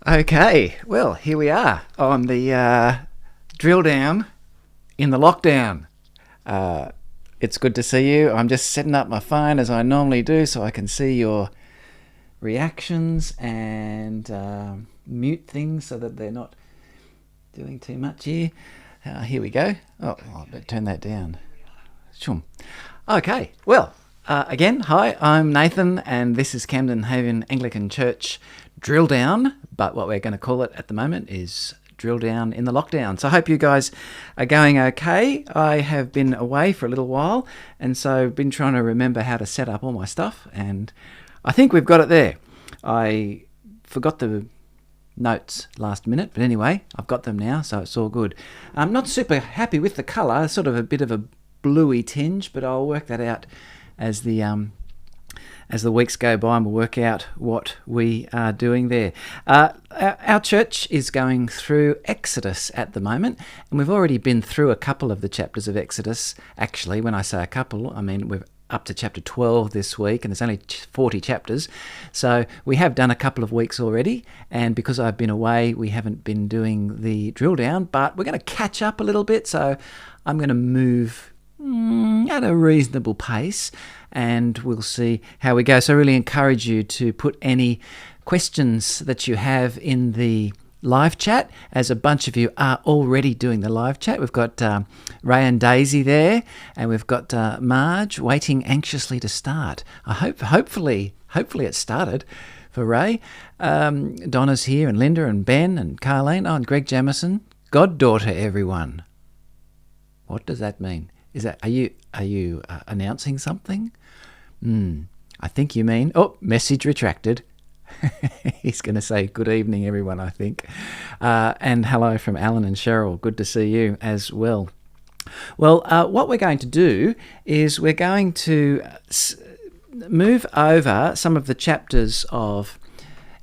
Okay, well, here we are on the drill down in the lockdown. It's good to see you. I'm just setting up my phone as I normally do so I can see your reactions and mute things so that they're not doing too much here. Here we go. Oh, I better turn that down. Shum. Okay, well, again, hi, I'm Nathan, and this is Camden Haven Anglican Church Drill Down, but what we're going to call it at the moment is Drill Down in the Lockdown. So I hope you guys are going okay. I have been away for a little while, and so I've been trying to remember how to set up all my stuff, and I think we've got it there. I forgot the notes last minute, but anyway, I've got them now, so it's all good. I'm not super happy with the colour, sort of a bit of a bluey tinge, but I'll work that out as the weeks go by, and we'll work out what we are doing there. Our church is going through Exodus at the moment, and we've already been through a couple of the chapters of Exodus. Actually, when I say a couple, I mean we're up to chapter 12 this week, and there's only 40 chapters. So we have done a couple of weeks already, and because I've been away, we haven't been doing the drill down, but we're going to catch up a little bit, so I'm going to move at a reasonable pace, and we'll see how we go. So I really encourage you to put any questions that you have in the live chat, as a bunch of you are already doing the live chat. We've got Ray and Daisy there, and we've got Marge waiting anxiously to start. Hopefully it started for Ray. Donna's here, and Linda and Ben and Carlene, and Greg Jamison. Goddaughter, everyone. What does that mean? Are you announcing something? I think you mean, message retracted. He's going to say good evening, everyone, I think. And hello from Alan and Cheryl. Good to see you as well. Well, what we're going to do is we're going to move over some of the chapters of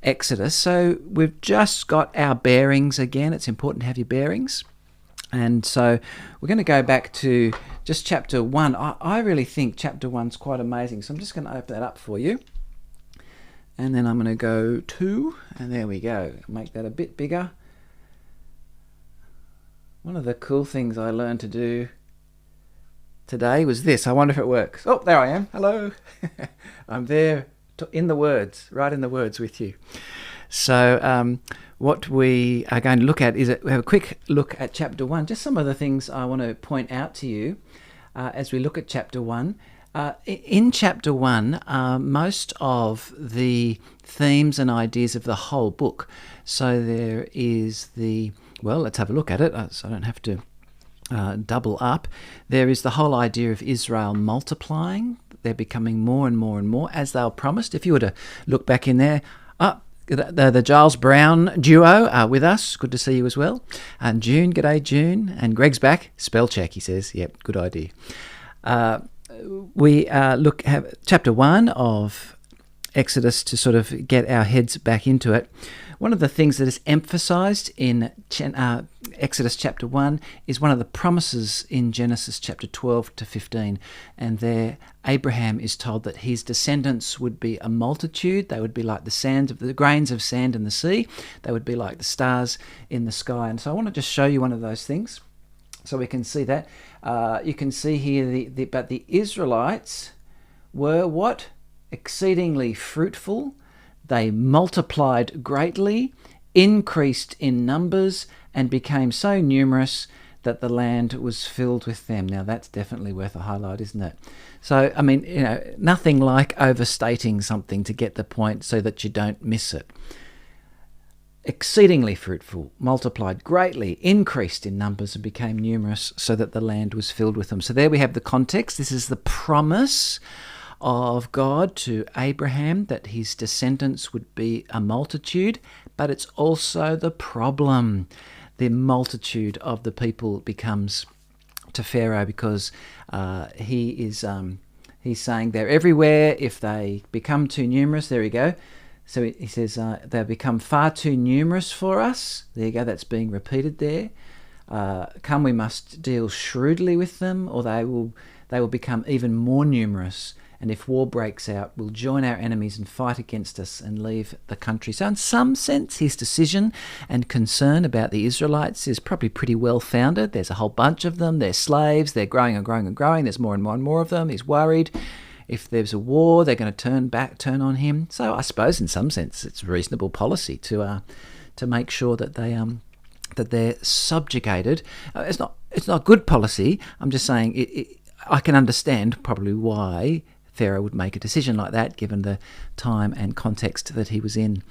Exodus. So we've just got our bearings again. It's important to have your bearings. And so we're going to go back to just chapter 1. I really think chapter 1's quite amazing. So I'm just going to open that up for you. And then I'm going to go 2. And there we go. Make that a bit bigger. One of the cool things I learned to do today was this. I wonder if it works. Oh, there I am. Hello. I'm there in the words, right in the words with you. So what we are going to look at is we have a quick look at chapter 1. Just some of the things I want to point out to you as we look at chapter 1. In chapter 1 are most of the themes and ideas of the whole book. So there is let's have a look at it so I don't have to double up. There is the whole idea of Israel multiplying. They're becoming more and more and more, as they were promised. If you were to look back in there, the Giles Brown duo are with us. Good to see you as well. And June, g'day June. And Greg's back. Spell check, he says. Yep, good idea. We have chapter 1 of Exodus to sort of get our heads back into it. One of the things that is emphasised in Exodus chapter 1 is one of the promises in Genesis chapter 12 to 15. And there Abraham is told that his descendants would be a multitude. They would be like the grains of sand in the sea. They would be like the stars in the sky. And so I want to just show you one of those things so we can see that. You can see here, but the Israelites were what? Exceedingly fruitful. They multiplied greatly, increased in numbers, and became so numerous that the land was filled with them. Now that's definitely worth a highlight, isn't it? So, I mean, nothing like overstating something to get the point so that you don't miss it. Exceedingly fruitful, multiplied greatly, increased in numbers, and became numerous so that the land was filled with them. So there we have the context. This is the promise of God to Abraham that his descendants would be a multitude, but it's also the problem. The multitude of the people becomes to Pharaoh because he's saying they're everywhere. If they become too numerous, there we go. So he says they've become far too numerous for us. There you go, that's being repeated there. We must deal shrewdly with them, or they will become even more numerous and if war breaks out, we'll join our enemies and fight against us and leave the country. So in some sense, his decision and concern about the Israelites is probably pretty well founded. There's a whole bunch of them. They're slaves. They're growing and growing and growing. There's more and more and more of them. He's worried. If there's a war, they're going to turn on him. So I suppose in some sense, it's reasonable policy to make sure that they're subjugated. It's not good policy. I'm just saying I can understand probably why Pharaoh would make a decision like that, given the time and context that he was in.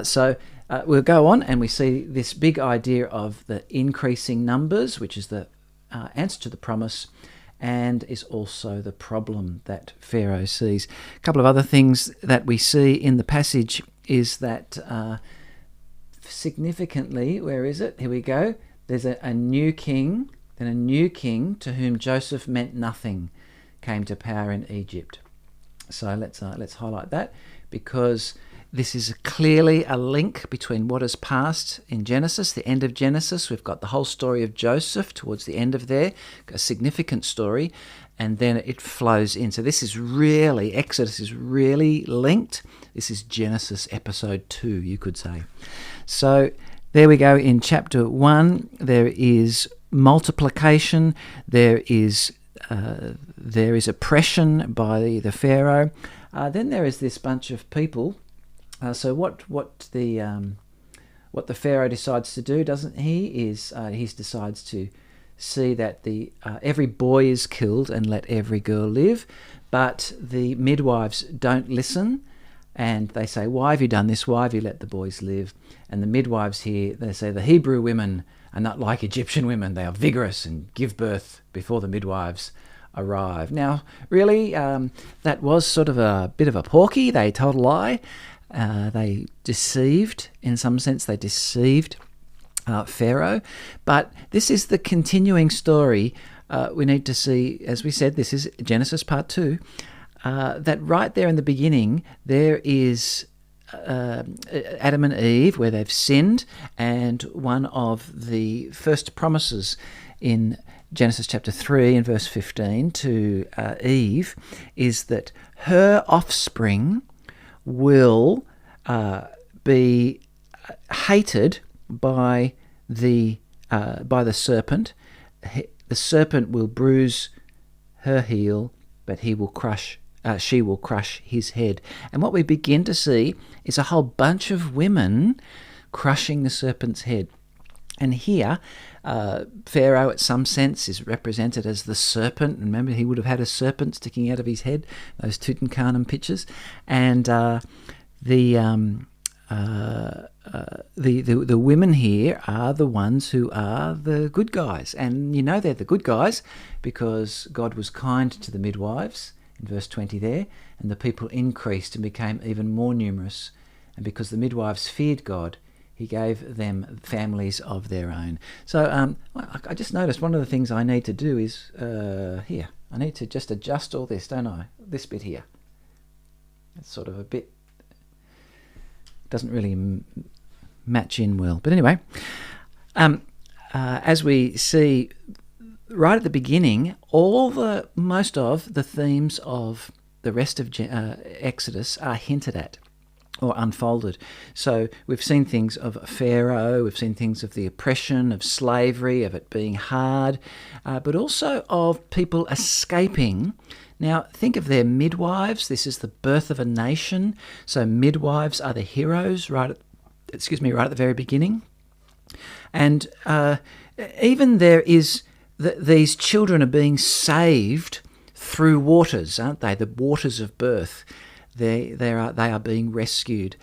So we'll go on, and we see this big idea of the increasing numbers, which is the answer to the promise, and is also the problem that Pharaoh sees. A couple of other things that we see in the passage is that significantly, where is it? Here we go. There's a new king, then a new king to whom Joseph meant nothing came to power in Egypt. So let's highlight that, because this is clearly a link between what has passed in Genesis, the end of Genesis. We've got the whole story of Joseph towards the end of there, a significant story, and then it flows in. So this is really, Exodus is really linked. This is Genesis episode 2, you could say. So there we go. In chapter 1, there is multiplication, there is oppression by the Pharaoh. Then there is this bunch of people. So what the Pharaoh decides to do, doesn't he? He decides to see that every boy is killed and let every girl live, but the midwives don't listen, and they say, "Why have you done this? Why have you let the boys live?" And the midwives here, they say, "The Hebrew women are not like Egyptian women. They are vigorous and give birth before the midwives arrive." Now, really, that was sort of a bit of a porky. They told a lie. They deceived, in some sense, Pharaoh. But this is the continuing story. We need to see, as we said, this is Genesis part 2, that right there in the beginning, there is Adam and Eve, where they've sinned, and one of the first promises in Genesis chapter 3 and verse 15 to Eve is that her offspring will be hated by the serpent. The serpent will bruise her heel, but she will crush his head. And what we begin to see is a whole bunch of women crushing the serpent's head. And here, Pharaoh, at some sense, is represented as the serpent. Remember, he would have had a serpent sticking out of his head, those Tutankhamun pictures. And the women here are the ones who are the good guys. And you know they're the good guys because God was kind to the midwives, in verse 20 there, and the people increased and became even more numerous. And because the midwives feared God, he gave them families of their own. So I just noticed one of the things I need to do is here. I need to just adjust all this, don't I? This bit here. It's sort of a bit... doesn't really match in well. But anyway, as we see right at the beginning, most of the themes of the rest of Exodus are hinted at or unfolded. So we've seen things of Pharaoh, we've seen things of the oppression, of slavery, of it being hard, but also of people escaping. Now, think of their midwives. This is the birth of a nation. So midwives are the heroes right at the very beginning. And even there is these children are being saved through waters, aren't they? The waters of birth. They are being rescued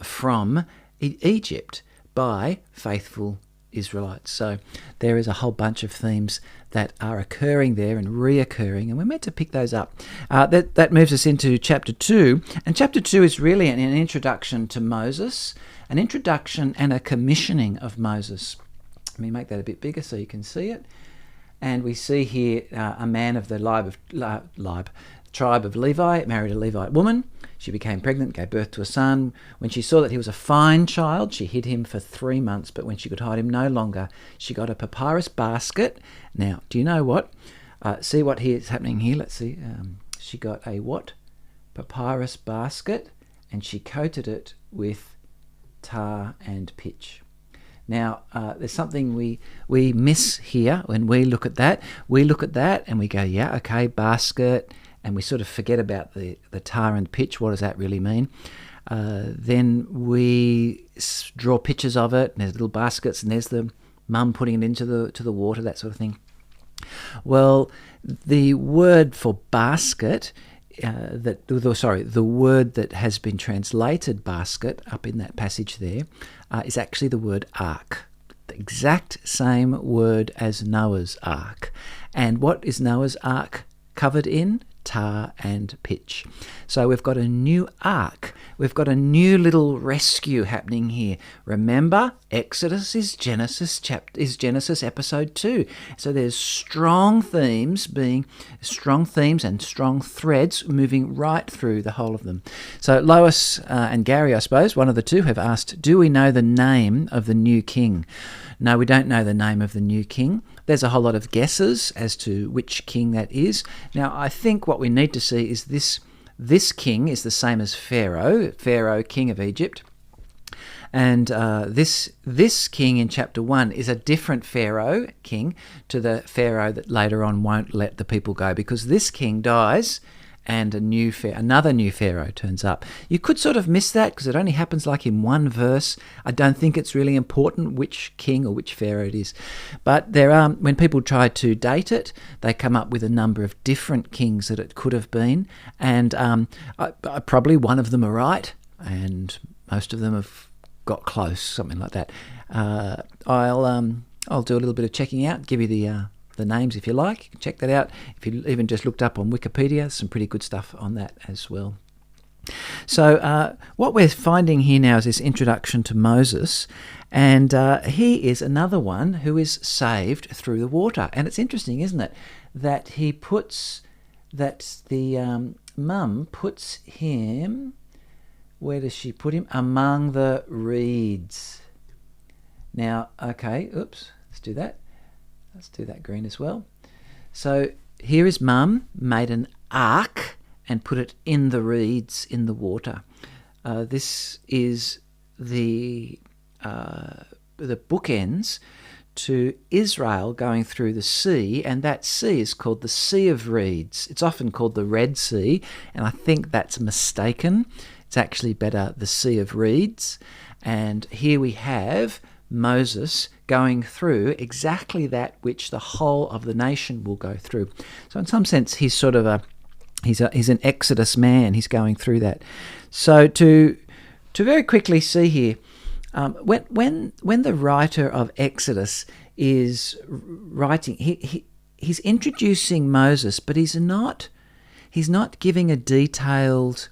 from Egypt by faithful Israelites. So there is a whole bunch of themes that are occurring there and reoccurring, and we're meant to pick those up. That moves us into chapter 2, and chapter 2 is really an introduction to Moses, an introduction and a commissioning of Moses. Let me make that a bit bigger so you can see it. And we see here a man of the tribe of Levi married a Levite woman. She became pregnant, gave birth to a son. When she saw that he was a fine child, she hid him for 3 months, but when she could hide him no longer, she got a papyrus basket. Now, do you know what? See what is happening here? Let's see. She got a what? papyrus basket, and she coated it with tar and pitch. Now, there's something we miss here when we look at that. We look at that and we go, yeah, okay, basket, and we sort of forget about the tar and pitch. What does that really mean? Then we draw pictures of it, and there's little baskets, and there's the mum putting it into the water, that sort of thing. Well, the word for basket, the word that has been translated basket up in that passage there, is actually the word ark. The exact same word as Noah's ark. And what is Noah's ark covered in? Tar and pitch. So we've got a new ark. We've got a new little rescue happening here. Remember, Exodus is Genesis episode 2. So there's strong themes and strong threads moving right through the whole of them. So Lois and Gary, I suppose, one of the two, have asked, do we know the name of the new king? No, we don't know the name of the new king. There's a whole lot of guesses as to which king that is. Now, I think what we need to see is this king is the same as Pharaoh, king of Egypt. And this king in chapter 1 is a different Pharaoh king to the Pharaoh that later on won't let the people go, because this king dies and another new Pharaoh turns up. You could sort of miss that because it only happens like in one verse. I don't think it's really important which king or which Pharaoh it is. But there are, when people try to date it, they come up with a number of different kings that it could have been. And probably one of them are right, and most of them have got close, something like that. I'll do a little bit of checking out, give you the names if you like. You can check that out. If you even just looked up on Wikipedia, some pretty good stuff on that as well. So what we're finding here now is this introduction to Moses, and he is another one who is saved through the water. And it's interesting, isn't it, that the mum puts him, where does she put him? Among the reeds. Now, okay, oops, let's do that. Let's do that green as well. So here is mum made an ark and put it in the reeds in the water. This is the bookends to Israel going through the sea, and that sea is called the Sea of Reeds. It's often called the Red Sea, and I think that's mistaken. It's actually better the Sea of Reeds. And here we have Moses going through exactly that which the whole of the nation will go through. So in some sense, he's sort of he's an Exodus man. He's going through that. So to very quickly see here, when the writer of Exodus is writing, he's introducing Moses, but he's not giving a detailed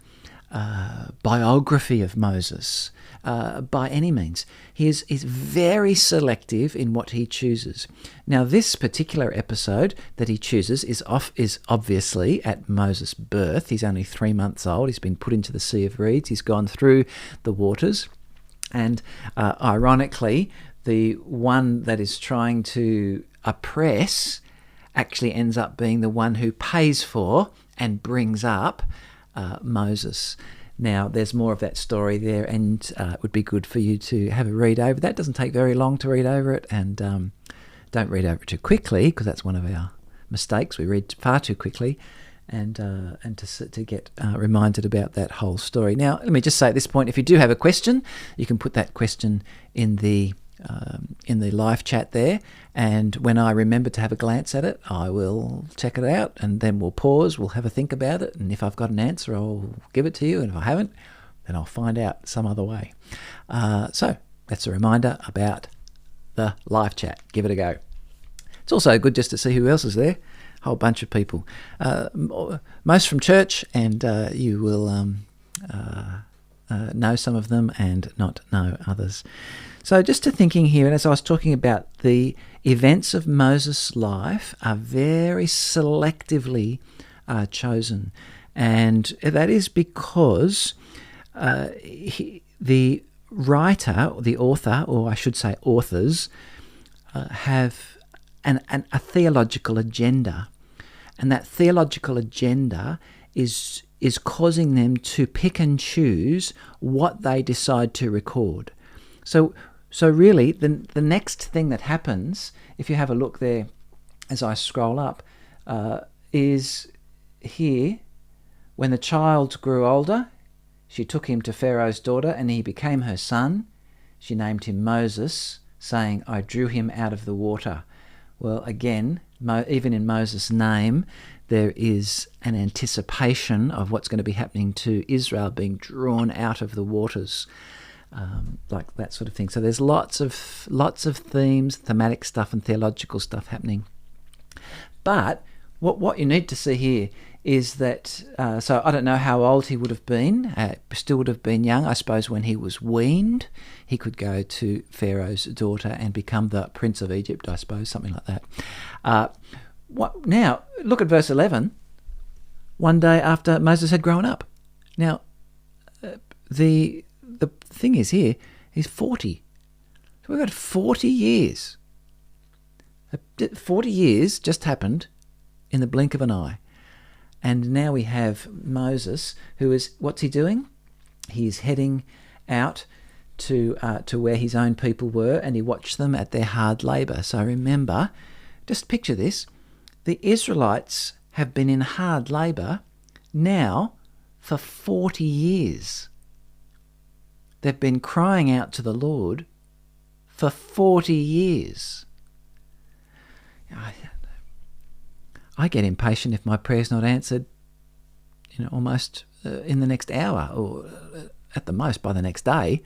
biography of Moses by any means. He is very selective in what he chooses. Now, this particular episode that he chooses is obviously at Moses' birth. He's only 3 months old. He's been put into the Sea of Reeds. He's gone through the waters. And ironically, the one that is trying to oppress actually ends up being the one who pays for and brings up Moses. Now, there's more of that story there, and it would be good for you to have a read over that. It doesn't take very long to read over it, and don't read over it too quickly, because that's one of our mistakes. We read far too quickly, and to get reminded about that whole story. Now, let me just say at this point, if you do have a question, you can put that question in the live chat there, and when I remember to have a glance at it, I will check it out, and then we'll pause, we'll have a think about it, and if I've got an answer, I'll give it to you, and if I haven't, then I'll find out some other way. So that's a reminder about the live chat. Give it a go. It's also good just to see who else is there. A whole bunch of people, most from church, and you will know some of them and not know others. So just to thinking here, and as I was talking about, the events of Moses' life are very selectively chosen. And that is because the writer, the author, or I should say authors, have a theological agenda. And that theological agenda is causing them to pick and choose what they decide to record. So really, the next thing that happens, if you have a look there as I scroll up, is here, when the child grew older, she took him to Pharaoh's daughter, and he became her son. She named him Moses, saying, I drew him out of the water. Well, again, even in Moses' name, there is an anticipation of what's going to be happening to Israel being drawn out of the waters, like that sort of thing. So there's lots of themes, thematic stuff and theological stuff happening. But what you need to see here is that, so I don't know how old he would have been, still would have been young. I suppose when he was weaned, he could go to Pharaoh's daughter and become the Prince of Egypt, I suppose, something like that. Now, look at verse 11, one day after Moses had grown up. Now, the thing is here, he's 40. So we've got 40 years. 40 years just happened in the blink of an eye. And now we have Moses, who is, what's he doing? He is heading out to where his own people were, and he watched them at their hard labour. So remember, just picture this, the Israelites have been in hard labour now for 40 years. They've been crying out to the Lord for 40 years. I get impatient if my prayer's not answered, almost in the next hour, or at the most by the next day.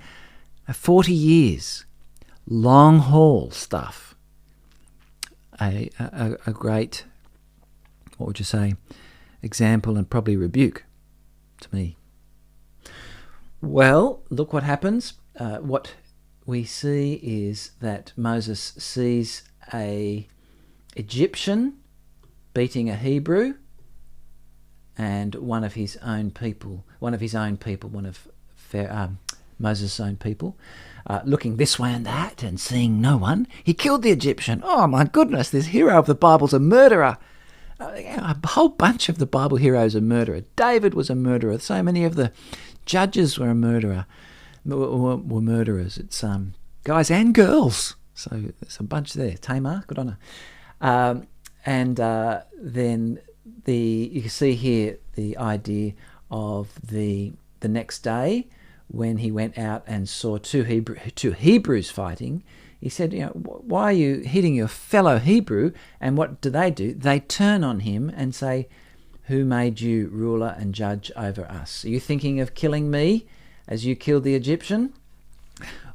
40 years, long haul stuff. A great, what would you say, example and probably rebuke to me. Well, look what happens. What we see is that Moses sees a Egyptian beating a Hebrew, and one of his own people, Moses' own people, looking this way and that and seeing no one. He killed the Egyptian. Oh my goodness, this hero of the Bible's a murderer. A whole bunch of the Bible heroes are murderers. David was a murderer. So many of the judges were were murderers. It's guys and girls. So there's a bunch there. Tamar, good on her. Then you can see here the idea of the next day when he went out and saw two Hebrews fighting. He said, why are you hitting your fellow Hebrew? And what do? They turn on him and say, who made you ruler and judge over us? Are you thinking of killing me as you killed the Egyptian?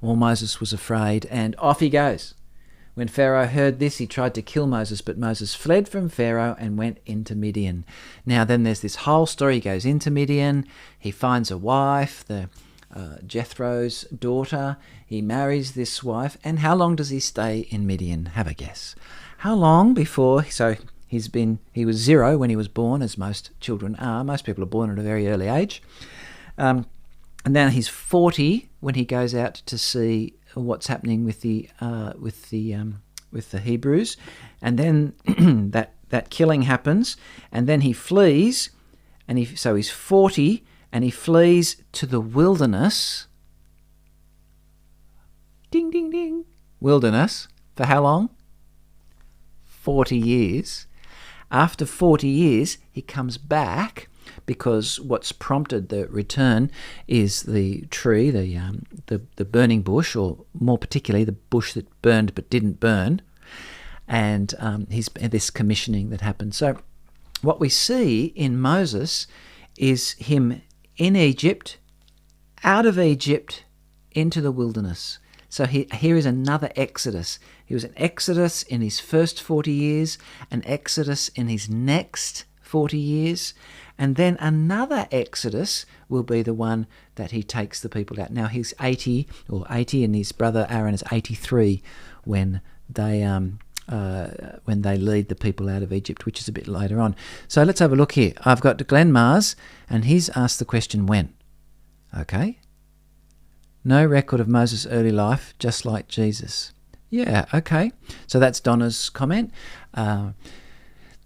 Well, Moses was afraid, and off he goes. When Pharaoh heard this, he tried to kill Moses, but Moses fled from Pharaoh and went into Midian. Now then there's this whole story. He goes into Midian, he finds a wife, Jethro's daughter. He marries this wife, and how long does he stay in Midian? Have a guess. How long before? So he was 0 when he was born, as most children are. Most people are born at a very early age. And then he's 40 when he goes out to see what's happening with the Hebrews, and then that killing happens, and then he flees, and so he's 40, and he flees to the wilderness. Ding ding ding. Wilderness for how long? 40 years. After 40 years, he comes back, because what's prompted the return is the tree, the burning bush, or more particularly the bush that burned but didn't burn, and this commissioning that happened. So what we see in Moses is him in Egypt, out of Egypt, into the wilderness. So here is another exodus. He was an exodus in his first 40 years, an exodus in his next 40 years, and then another exodus will be the one that he takes the people out. Now he's 80, and his brother Aaron is 83 when they lead the people out of Egypt, which is a bit later on. So let's have a look here. I've got Glenn Mars, and he's asked the question, when? Okay. No record of Moses' early life, just like Jesus. Yeah, okay. So that's Donna's comment.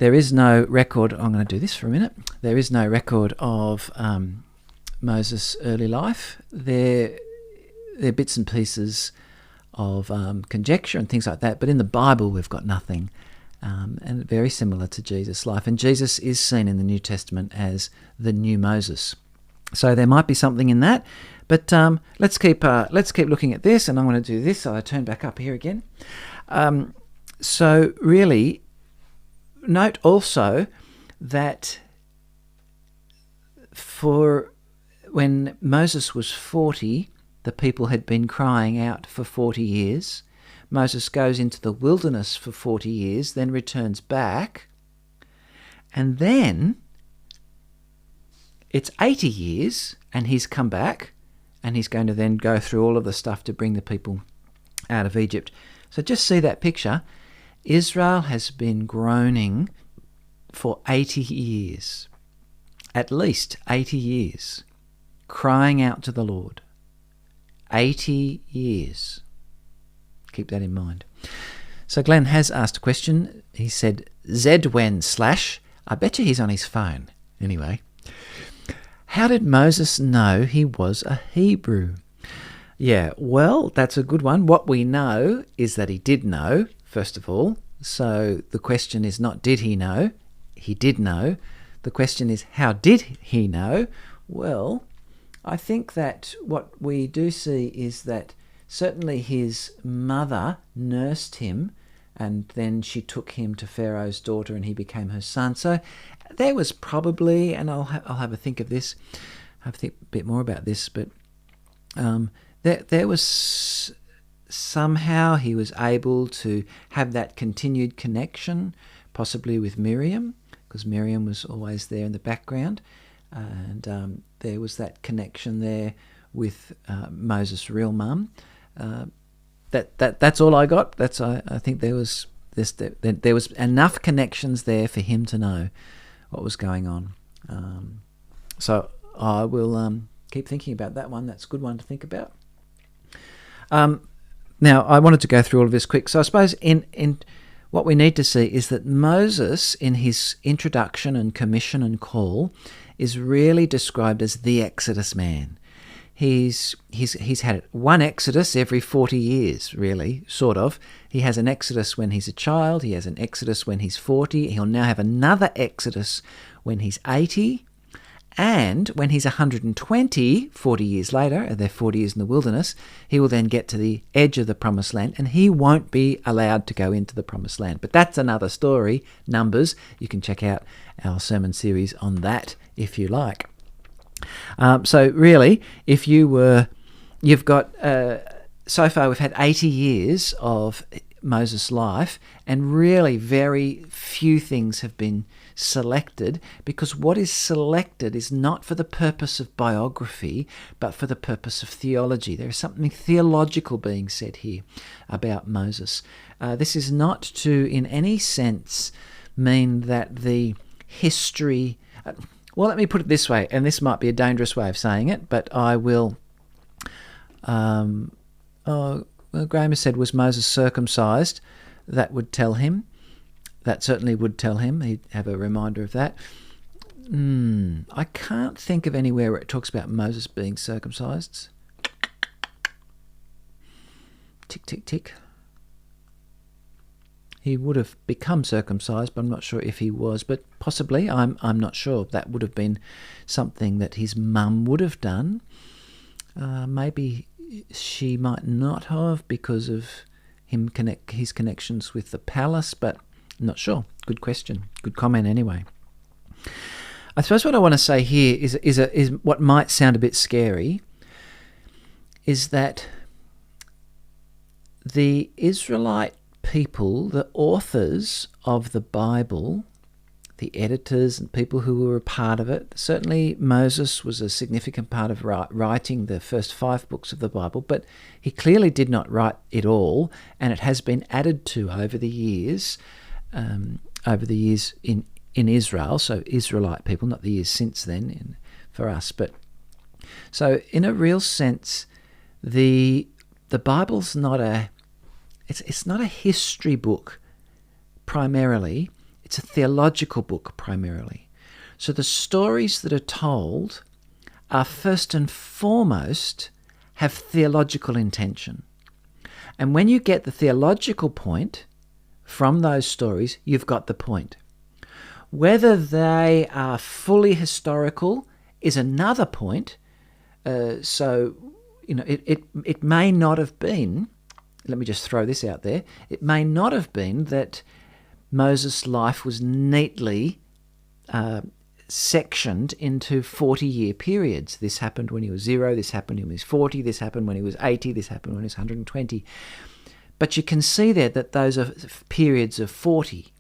there is no record. I'm going to do this for a minute. There is no record of Moses' early life. They're bits and pieces of conjecture and things like that, but in the Bible we've got nothing, and very similar to Jesus' life. And Jesus is seen in the New Testament as the new Moses. So there might be something in that, but let's keep looking at this, and I'm going to do this. So I turn back up here again. So really, note also that for when Moses was 40, the people had been crying out for 40 years. Moses goes into the wilderness for 40 years, then returns back, and then it's 80 years, and he's come back, and he's going to then go through all of the stuff to bring the people out of Egypt. So just see that picture. Israel has been groaning for 80 years, at least 80 years, crying out to the Lord. 80 years. Keep that in mind. So Glenn has asked a question. He said, Zwen / I bet you he's on his phone. Anyway, how did Moses know he was a Hebrew? Yeah, well, that's a good one. What we know is that he did know, first of all. So the question is not did he know? He did know. The question is how did he know? Well, I think that what we do see is that certainly his mother nursed him, and then she took him to Pharaoh's daughter and he became her son. So there was probably, and I'll have a think of this, have a think a bit more about this, but there was somehow he was able to have that continued connection, possibly with Miriam, because Miriam was always there in the background. And there was that connection there with Moses' real mum. That's all I got. I think there was enough connections there for him to know what was going on. So I will keep thinking about that one. That's a good one to think about. Now I wanted to go through all of this quick. So I suppose in what we need to see is that Moses, in his introduction and commission and call, is really described as the Exodus man. He's had one Exodus every 40 years, really, sort of. He has an Exodus when he's a child. He has an Exodus when he's 40. He'll now have another Exodus when he's 80. And when he's 120, 40 years later, and they're 40 years in the wilderness, he will then get to the edge of the Promised Land, and he won't be allowed to go into the Promised Land. But that's another story, Numbers. You can check out our sermon series on that if you like. So really, if you've got, so far we've had 80 years of Moses' life, and really very few things have been selected, because what is selected is not for the purpose of biography, but for the purpose of theology. There is something theological being said here about Moses. This is not to, in any sense, mean that the history... well, let me put it this way, and this might be a dangerous way of saying it, but I will... Graham has said, was Moses circumcised? That would tell him. That certainly would tell him. He'd have a reminder of that. I can't think of anywhere where it talks about Moses being circumcised. Tick, tick, tick. He would have become circumcised, but I'm not sure if he was. But possibly, I'm not sure. That would have been something that his mum would have done. Maybe she might not have because of his connections with the palace, but I'm not sure. Good question. Good comment anyway. I suppose what I want to say here is what might sound a bit scary, is that the Israelite people, the authors of the Bible, the editors and people who were a part of it, certainly Moses was a significant part of writing the first 5 books of the Bible, but he clearly did not write it all, and it has been added to over the years in Israel, so Israelite people, not the years since then for us. But so in a real sense, the Bible's not it's not a history book primarily. It's a theological book primarily. So the stories that are told are first and foremost have theological intention. And when you get the theological point from those stories, you've got the point. Whether they are fully historical is another point. It may not have been, let me just throw this out there, it may not have been that Moses' life was neatly sectioned into 40-year periods. This happened when he was 0, this happened when he was 40, this happened when he was 80, this happened when he was 120. But you can see there that those are periods of 40.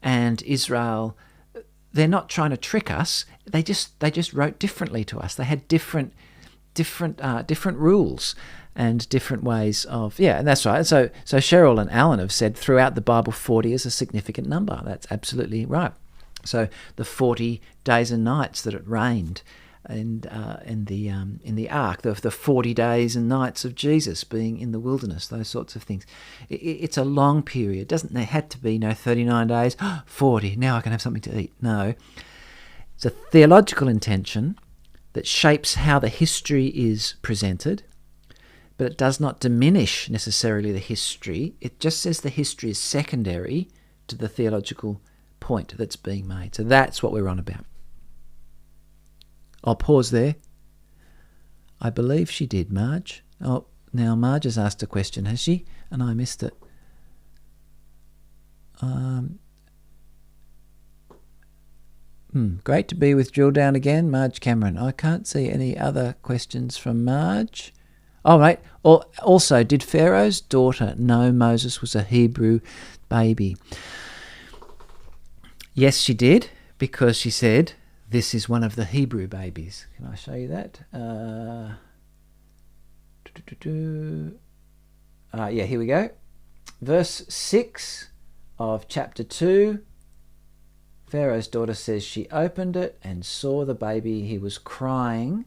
And Israel, they're not trying to trick us. They just wrote differently to us. They had different rules and different ways of, and that's right. So Cheryl and Alan have said throughout the Bible 40 is a significant number. That's absolutely right. So the 40 days and nights that it rained in the ark, the 40 days and nights of Jesus being in the wilderness, those sorts of things. It's a long period. Doesn't there have to be 39 days, 40, now I can have something to eat? No. It's a theological intention that shapes how the history is presented, but it does not diminish necessarily the history. It just says the history is secondary to the theological point that's being made. So that's what we're on about. I'll pause there. I believe she did, Marge. Oh, now Marge has asked a question, has she? And I missed it. Great to be with Drill Down again, Marge Cameron. I can't see any other questions from Marge. Oh, right. Also, did Pharaoh's daughter know Moses was a Hebrew baby? Yes, she did, because she said, this is one of the Hebrew babies. Can I show you that? Here we go. Verse 6 of chapter 2. Pharaoh's daughter says she opened it and saw the baby. He was crying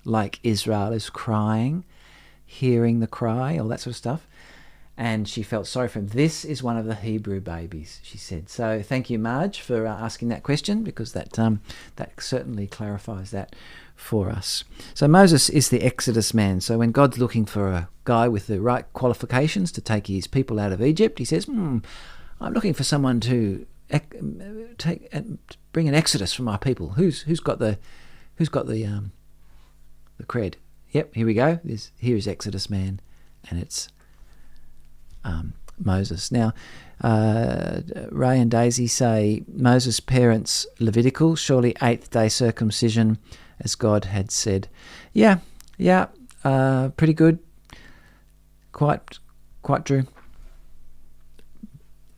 like Israel is crying, hearing the cry, all that sort of stuff. And she felt sorry for him. This is one of the Hebrew babies, she said. So thank you, Marge, for asking that question, because that certainly clarifies that for us. So Moses is the Exodus man. So when God's looking for a guy with the right qualifications to take his people out of Egypt, he says, I'm looking for someone to bring an exodus from my people. Who's got the cred? Yep, here we go. Here is Exodus man, and it's Moses. Now, Ray and Daisy say Moses' parents Levitical, surely 8th day circumcision, as God had said. Yeah, pretty good. Quite true.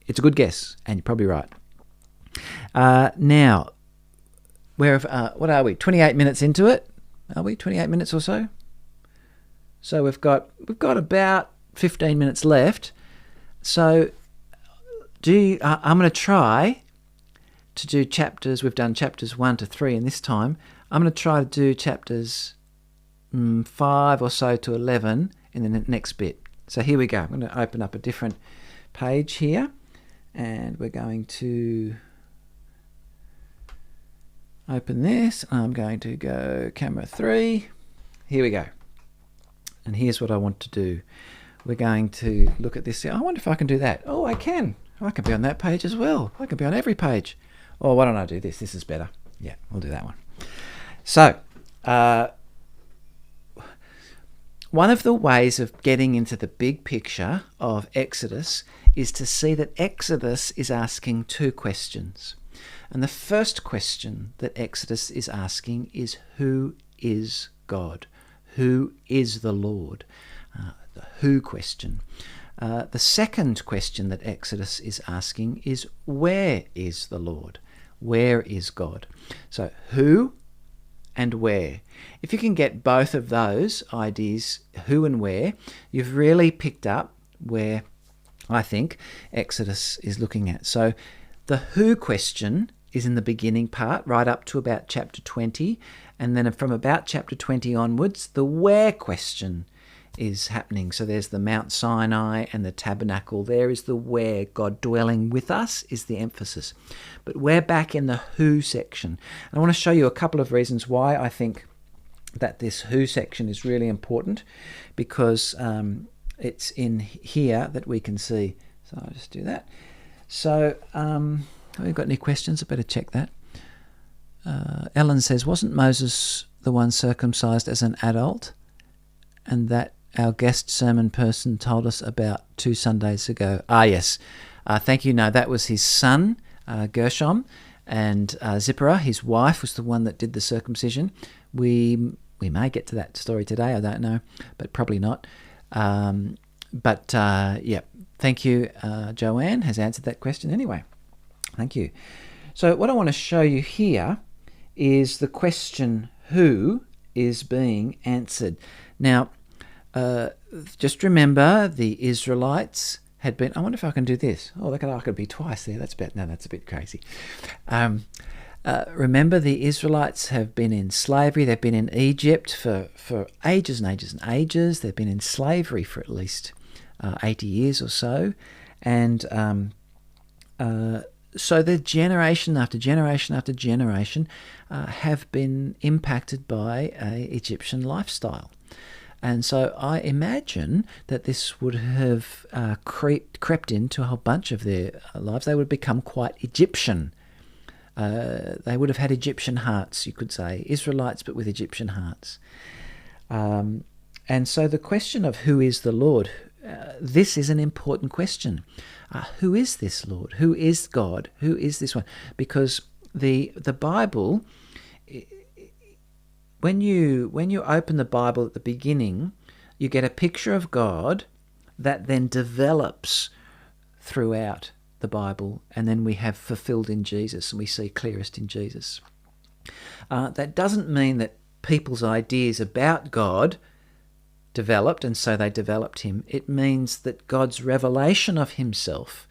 It's a good guess, and you're probably right. Now, what are we? 28 minutes into it? Are we 28 minutes or so? So we've got about 15 minutes left. So I'm going to try to do chapters. We've done chapters 1 to 3, and this time I'm going to try to do chapters 5 or so to 11 in the next bit. So here we go. I'm going to open up a different page here, and we're going to open this. I'm going to go camera 3. Here we go. And here's what I want to do. We're going to look at this. I wonder if I can do that. Oh, I can. I can be on that page as well. I can be on every page. Oh, why don't I do this? This is better. Yeah, we'll do that one. So, one of the ways of getting into the big picture of Exodus is to see that Exodus is asking two questions. And the first question that Exodus is asking is, who is God? Who is the Lord? The who question. The second question that Exodus is asking is, where is the Lord? Where is God? So who and where. If you can get both of those ideas, who and where, you've really picked up where I think Exodus is looking at. So the who question is in the beginning part, right up to about chapter 20, and then from about chapter 20 onwards, the where question is happening. So there's the Mount Sinai and the tabernacle. There is the where, God dwelling with us is the emphasis. But we're back in the who section. And I want to show you a couple of reasons why I think that this who section is really important, because it's in here that we can see. So I'll just do that. So have we got any questions? I better check that. Ellen says, wasn't Moses the one circumcised as an adult, and that our guest sermon person told us about 2 Sundays ago? Yes. Thank you. No, that was his son, Gershom, and Zipporah, his wife, was the one that did the circumcision. We may get to that story today, I don't know, but probably not. Yeah, thank you. Joanne has answered that question anyway. Thank you. So what I want to show you here is the question who is being answered. Now, just remember the Israelites had been... I wonder if I can do this. Oh, look, I could be twice there. That's a bit crazy. Remember, the Israelites have been in slavery. They've been in Egypt for ages and ages and ages. They've been in slavery for at least 80 years or so. And so the generation after generation after generation have been impacted by an Egyptian lifestyle. And so I imagine that this would have crept into a whole bunch of their lives. They would become quite Egyptian. They would have had Egyptian hearts, you could say. Israelites, but with Egyptian hearts. And so the question of who is the Lord, this is an important question. Who is this Lord? Who is God? Who is this one? Because the Bible, when you open the Bible at the beginning, you get a picture of God that then develops throughout the Bible, and then we have fulfilled in Jesus, and we see clearest in Jesus. That doesn't mean that people's ideas about God developed, and so they developed him. It means that God's revelation of himself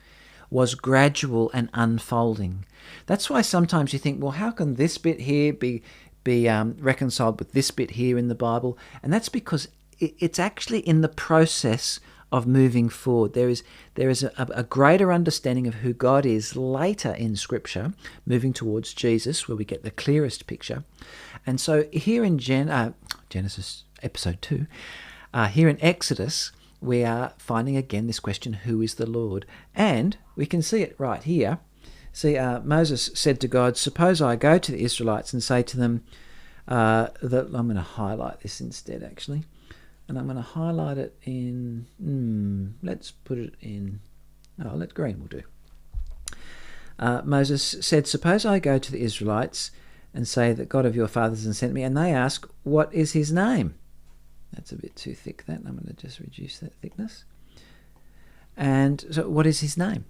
was gradual and unfolding. That's why sometimes you think, well, how can this bit here be reconciled with this bit here in the Bible? And that's because it's actually in the process of moving forward. There is a greater understanding of who God is later in Scripture, moving towards Jesus, where we get the clearest picture. And so here in Genesis episode 2, here in Exodus, we are finding again this question, who is the Lord? And we can see it right here. See, Moses said to God, suppose I go to the Israelites and say to them, that I'm going to highlight this instead, actually. And I'm going to highlight it in, let's put it in, let green will do. Moses said, suppose I go to the Israelites and say that God of your fathers has sent me, and they ask, what is his name? That's a bit too thick, that. I'm going to just reduce that thickness. And so what is his name?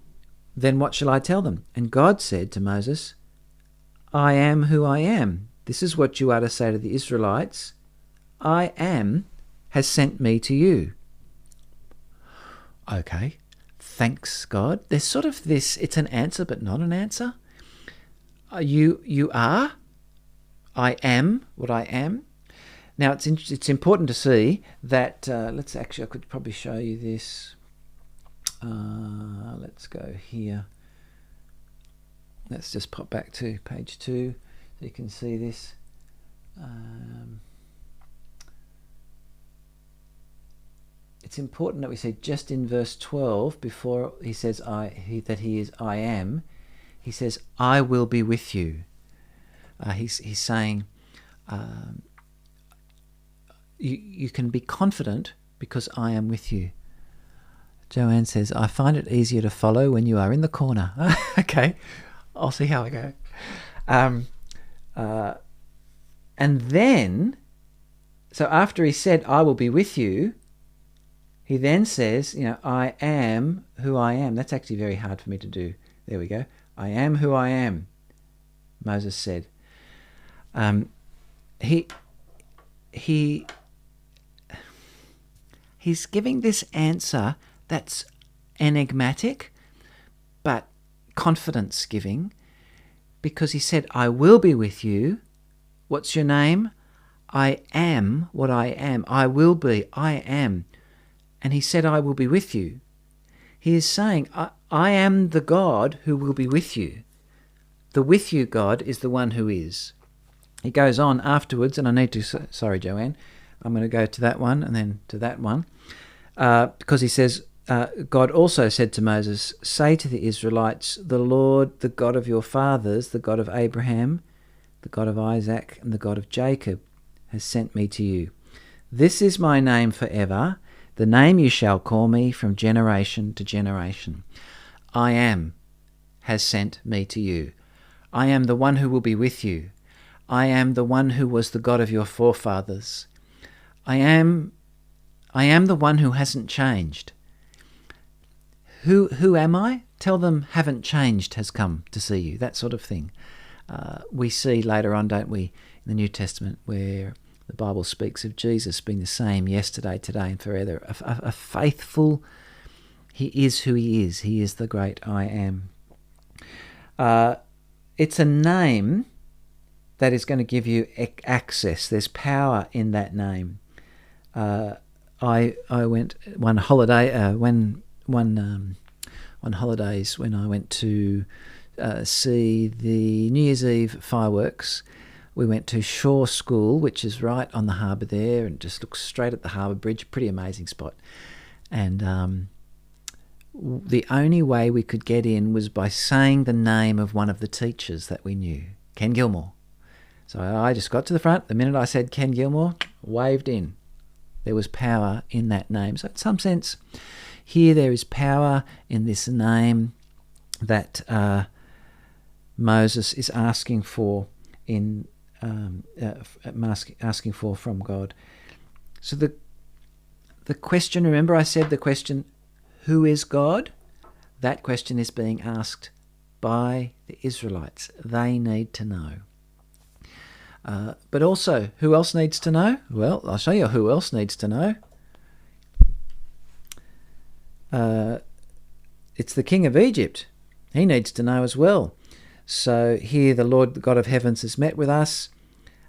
Then what shall I tell them? And God said to Moses, I am who I am. This is what you are to say to the Israelites. I am has sent me to you. Okay, thanks God. There's sort of this, it's an answer but not an answer. You are. I am what I am. Now it's important to see that, I could probably show you this. Let's go here. Let's just pop back to page 2 so you can see this. It's important that we see just in verse 12, before he says that he is I am, he says, I will be with you. He's saying, you can be confident because I am with you. Joanne says, I find it easier to follow when you are in the corner. Okay, I'll see how I go. And then, so after he said, I will be with you, he then says, I am who I am. That's actually very hard for me to do. There we go. I am who I am, Moses said. He's giving this answer that's enigmatic, but confidence-giving, because he said, I will be with you. What's your name? I am what I am. I will be. I am. And he said, I will be with you. He is saying, I am the God who will be with you. The with you God is the one who is. He goes on afterwards, and I need to, sorry, Joanne, I'm going to go to that one and then to that one, because he says, God also said to Moses, say to the Israelites, the Lord, the God of your fathers, the God of Abraham, the God of Isaac, and the God of Jacob, has sent me to you. This is my name forever, the name you shall call me from generation to generation. I am has sent me to you. I am the one who will be with you. I am the one who was the God of your forefathers. I am the one who hasn't changed. Who am I? Tell them haven't changed has come to see you, that sort of thing. We see later on, don't we, in the New Testament, where the Bible speaks of Jesus being the same yesterday, today, and forever. A faithful, he is who he is. He is the great I am. It's a name that is going to give you access. There's power in that name. I went one holiday on holidays when I went to see the New Year's Eve fireworks. We went to Shore School, which is right on the harbour there, and just looks straight at the harbour bridge. Pretty amazing spot. And the only way we could get in was by saying the name of one of the teachers that we knew, Ken Gilmore. So I just got to the front. The minute I said Ken Gilmore, waved in. There was power in that name. So in some sense, here there is power in this name that Moses is asking for asking for from God. So the question, remember I said the question, who is God? That question is being asked by the Israelites. They need to know. But also, who else needs to know? Well, I'll show you who else needs to know. It's the king of Egypt. He needs to know as well. So here the Lord, the God of heavens, has met with us.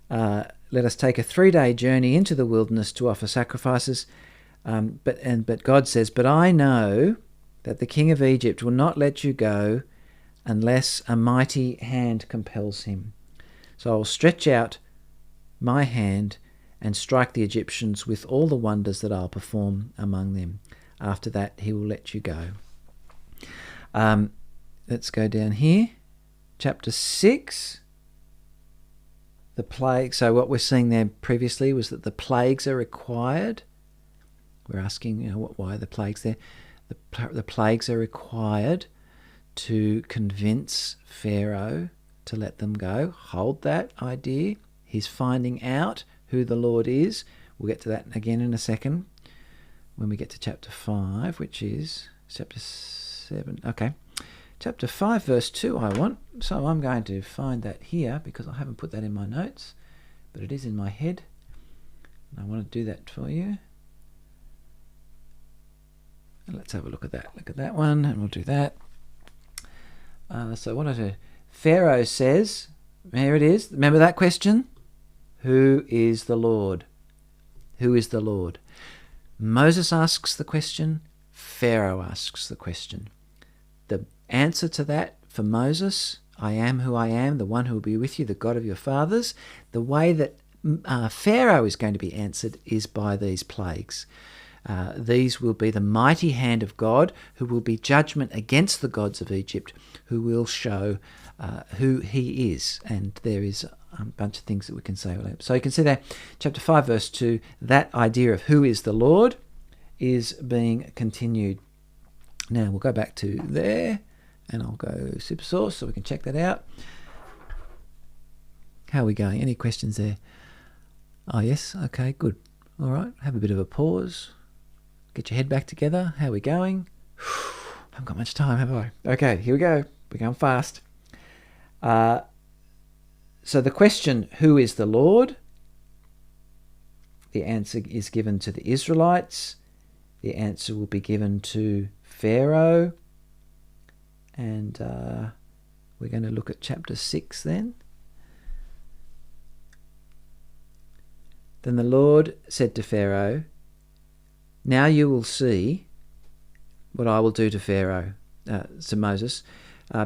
Let us take a 3-day journey into the wilderness to offer sacrifices. But God says, but I know that the king of Egypt will not let you go unless a mighty hand compels him. So I will stretch out my hand and strike the Egyptians with all the wonders that I'll perform among them. After that, he will let you go. Let's go down here. Chapter 6. The plague. So what we're seeing there previously was that the plagues are required. We're asking, why are the plagues there? The plagues are required to convince Pharaoh to let them go. Hold that idea. He's finding out who the Lord is. We'll get to that again in a second when we get to chapter 5, which is chapter 7. Okay. Chapter 5, verse 2 I want. So I'm going to find that here because I haven't put that in my notes, but it is in my head. And I want to do that for you. And let's have a look at that. Look at that one, and we'll do that. So what I do? Pharaoh says, here it is. Remember that question? Who is the Lord? Who is the Lord? Moses asks the question. Pharaoh asks the question. The answer to that for Moses, I am who I am, the one who will be with you, the God of your fathers. The way that Pharaoh is going to be answered is by these plagues. These will be the mighty hand of God, who will be judgment against the gods of Egypt, who will show who he is. And there is a bunch of things that we can say. So you can see there, chapter 5, verse 2, that idea of who is the Lord is being continued. Now we'll go back to there, and I'll go super source so we can check that out. How are we going? Any questions there? Oh, yes. Okay, good. All right. Have a bit of a pause. Get your head back together. How are we going? Haven't got much time, have I? Okay, here we go. We're going fast. So the question, who is the Lord? The answer is given to the Israelites. The answer will be given to Pharaoh. And we're going to look at chapter 6 then. Then the Lord said to Pharaoh, "Now you will see what I will do to Pharaoh," to Moses.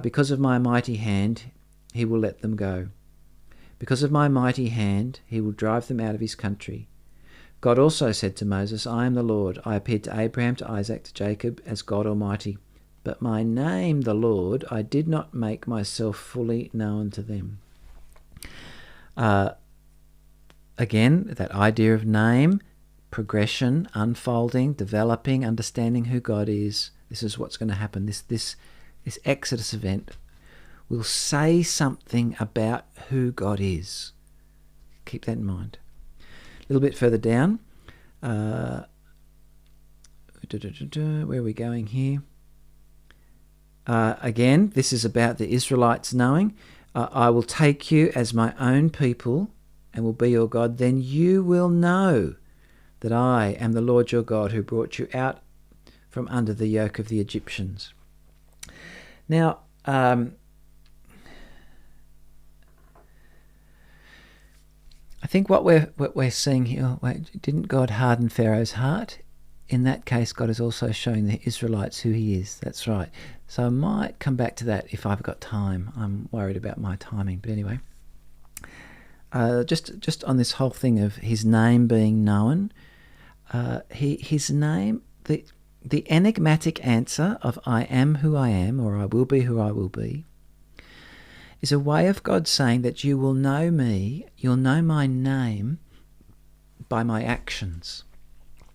"Because of my mighty hand, he will let them go. Because of my mighty hand, he will drive them out of his country." God also said to Moses, "I am the Lord. I appeared to Abraham, to Isaac, to Jacob as God Almighty. But my name, the Lord, I did not make myself fully known to them." Again, that idea of name, progression, unfolding, developing, understanding who God is. This is what's going to happen. This Exodus event will say something about who God is. Keep that in mind. A little bit further down. Where are we going here? Again, this is about the Israelites knowing, "I will take you as my own people and will be your God. Then you will know that I am the Lord your God who brought you out from under the yoke of the Egyptians." Now, I think what we're seeing here, didn't God harden Pharaoh's heart? In that case, God is also showing the Israelites who he is. That's right. So I might come back to that if I've got time. I'm worried about my timing. But anyway, just on this whole thing of his name being known, his name, the enigmatic answer of "I am who I am," or "I will be who I will be," is a way of God saying that you will know me, you'll know my name by my actions.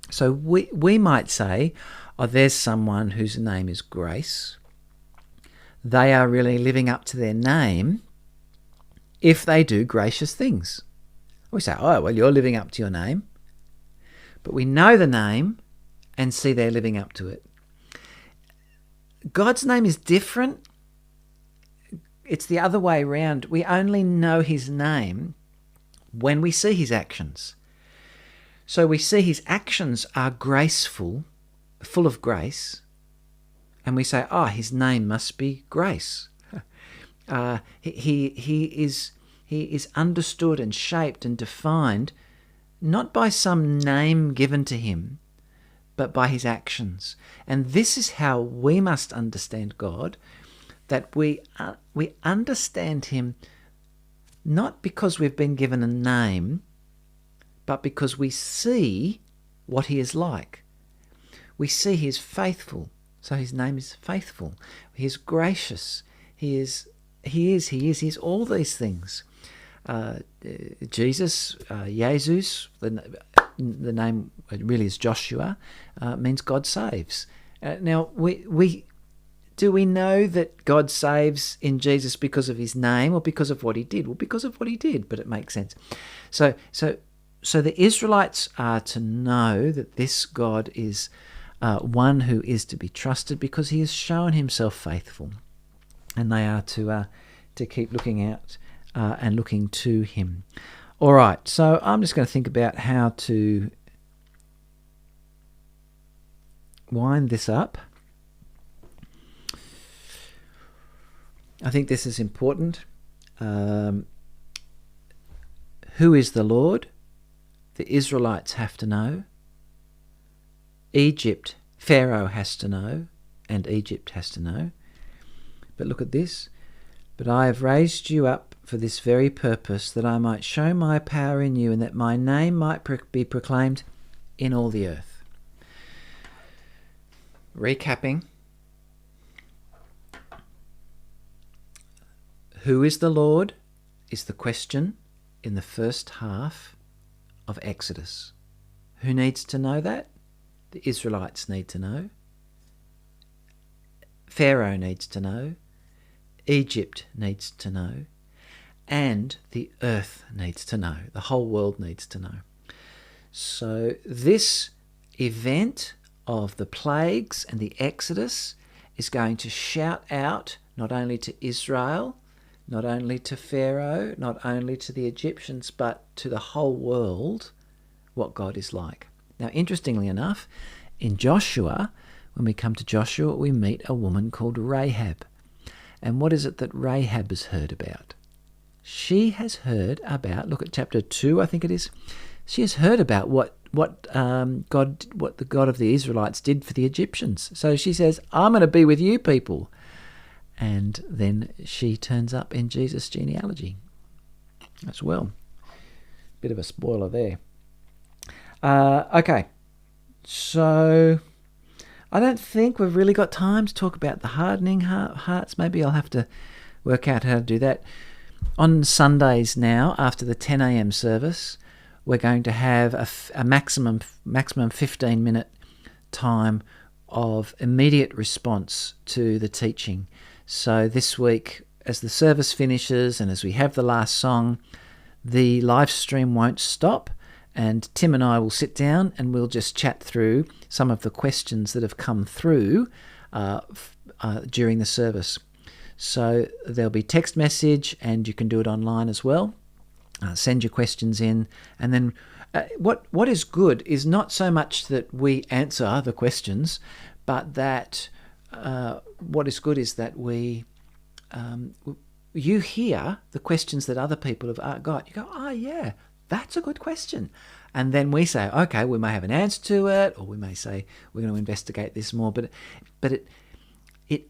So we might say, "Oh, there's someone whose name is Grace. They are really living up to their name if they do gracious things." We say, "Oh, well, you're living up to your name." But we know the name and see they're living up to it. God's name is different. It's the other way around. We only know his name when we see his actions. So we see his actions are graceful, full of grace, and we say, "Oh, his name must be Grace." He is understood and shaped and defined not by some name given to him, but by his actions. And this is how we must understand God, that we understand him not because we've been given a name, but because we see what he is like. We see he is faithful, so his name is Faithful. He is gracious. He is all these things. Jesus, Jesus, the name really is Joshua, means God saves. Now, do we know that God saves in Jesus because of his name or because of what he did? Well, because of what he did, but it makes sense. So the Israelites are to know that this God is one who is to be trusted because he has shown himself faithful, and they are to keep looking out and looking to him. All right, so I'm just going to think about how to wind this up. I think this is important. Who is the Lord? The Israelites have to know. Egypt, Pharaoh has to know, and Egypt has to know. But look at this. "But I have raised you up for this very purpose, that I might show my power in you, and that my name might be proclaimed in all the earth." Recapping. Who is the Lord is the question in the first half of Exodus. Who needs to know that? The Israelites need to know. Pharaoh needs to know. Egypt needs to know. And the earth needs to know. The whole world needs to know. So this event of the plagues and the Exodus is going to shout out not only to Israel, not only to Pharaoh, not only to the Egyptians, but to the whole world what God is like. Now, interestingly enough, in Joshua, when we come to Joshua, we meet a woman called Rahab. And what is it that Rahab has heard about? She has heard about, look at chapter 2, I think it is. She has heard about what the God of the Israelites did for the Egyptians. So she says, I'm going to be with you people. And then she turns up in Jesus' genealogy as well. Bit of a spoiler there. Okay, so I don't think we've really got time to talk about the hardening hearts. Maybe I'll have to work out how to do that. On Sundays now, after the 10 a.m. service, we're going to have a maximum 15-minute time of immediate response to the teaching. So this week, as the service finishes and as we have the last song, the live stream won't stop, and Tim and I will sit down and we'll just chat through some of the questions that have come through during the service. So there'll be text message, and you can do it online as well. Send your questions in, and then what is good is not so much that we answer the questions, but that what is good is that you hear the questions that other people have got. You go, oh yeah, that's a good question. And then we say, okay, we may have an answer to it, or we may say we're going to investigate this more. But it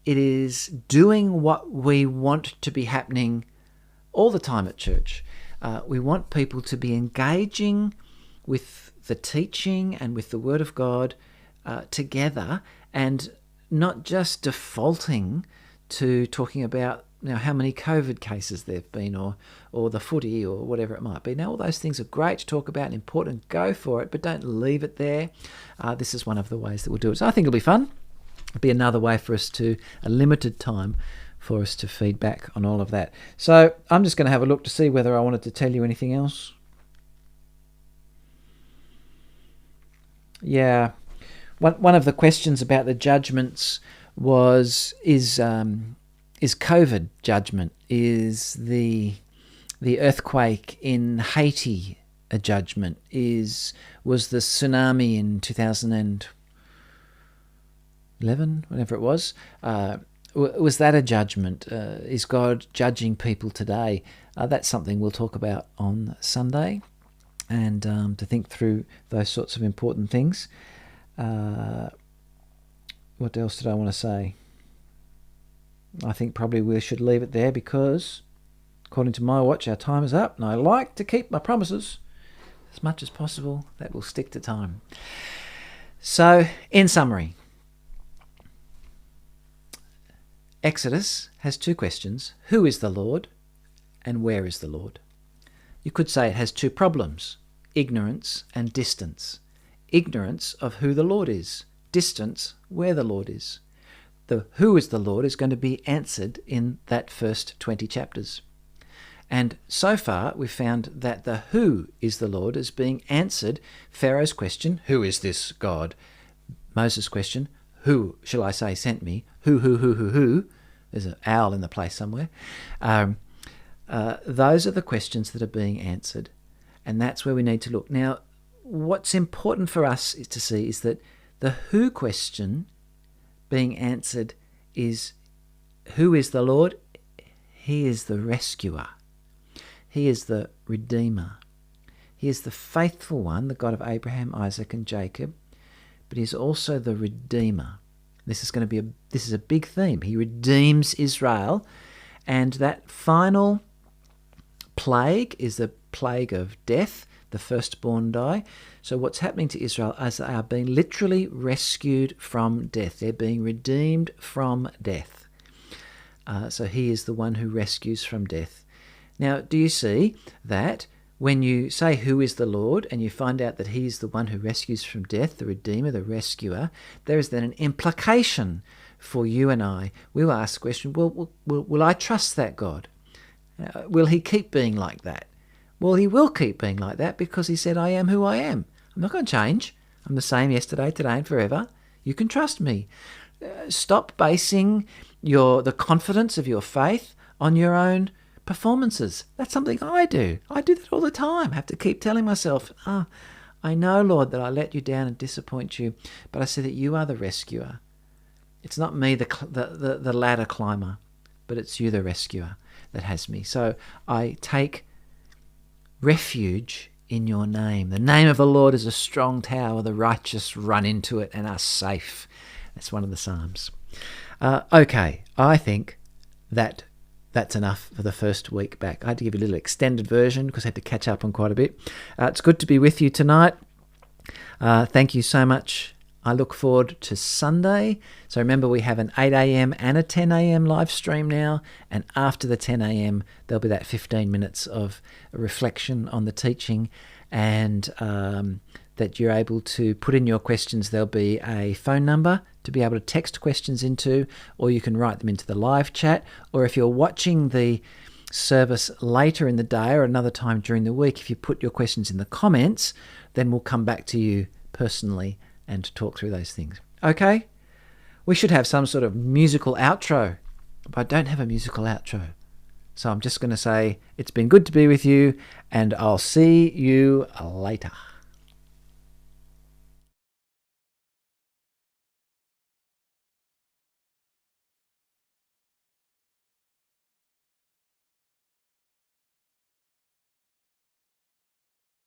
is doing what we want to be happening all the time at church. We want people to be engaging with the teaching and with the Word of God together, and not just defaulting to talking about how many COVID cases there have been, or the footy, or whatever it might be. Now, all those things are great to talk about and important. Go for it, but don't leave it there. This is one of the ways that we'll do it. So I think it'll be fun. It'll be another way for us a limited time for us to feed back on all of that. So I'm just going to have a look to see whether I wanted to tell you anything else. Yeah. One of the questions about the judgments is COVID judgment? Is the earthquake in Haiti a judgment? Was the tsunami in 2011, whenever it was that a judgment? Is God judging people today? That's something we'll talk about on Sunday, and to think through those sorts of important things. What else did I want to say? I think probably we should leave it there, because according to my watch, our time is up, and I like to keep my promises as much as possible. That will stick to time. So, in summary, Exodus has two questions. Who is the Lord, and where is the Lord? You could say it has two problems: ignorance and distance. Ignorance of who the Lord is, distance where the Lord is. The who is the Lord is going to be answered in that first 20 chapters. And so far we've found that the who is the Lord is being answered. Pharaoh's question, who is this God? Moses' question, who shall I say sent me? Who? There's an owl in the place somewhere. Those are the questions that are being answered. And that's where we need to look. Now, what's important for us to see is that the who question being answered is, who is the Lord? He is the rescuer. He is the redeemer. He is the faithful one, the God of Abraham, Isaac, and Jacob, but he's also the redeemer. This is a big theme. He redeems Israel, and that final plague is the plague of death. The firstborn die. So what's happening to Israel is they are being literally rescued from death. They're being redeemed from death. So he is the one who rescues from death. Now, do you see that when you say who is the Lord, and you find out that he is the one who rescues from death, the Redeemer, the rescuer, there is then an implication for you and I. We'll ask the question, will I trust that God? Will he keep being like that? Well, he will keep being like that, because he said, I am who I am. I'm not going to change. I'm the same yesterday, today, and forever. You can trust me. Stop basing the confidence of your faith on your own performances. That's something I do. I do that all the time. I have to keep telling myself, I know, Lord, that I let you down and disappoint you, but I see that you are the rescuer. It's not me, the ladder climber, but it's you, the rescuer, that has me. So I take refuge in your name. The name of the Lord is a strong tower. The righteous run into it and are safe. That's one of the Psalms. Okay, I think that's enough for the first week back. I had to give you a little extended version because I had to catch up on quite a bit. It's good to be with you tonight. Thank you so much. I look forward to Sunday. So remember, we have an 8 a.m. and a 10 a.m. live stream now. And after the 10 a.m., there'll be that 15 minutes of reflection on the teaching, and that you're able to put in your questions. There'll be a phone number to be able to text questions into, or you can write them into the live chat. Or if you're watching the service later in the day or another time during the week, if you put your questions in the comments, then we'll come back to you personally and talk through those things. Okay? We should have some sort of musical outro, but I don't have a musical outro. So I'm just going to say it's been good to be with you, and I'll see you later.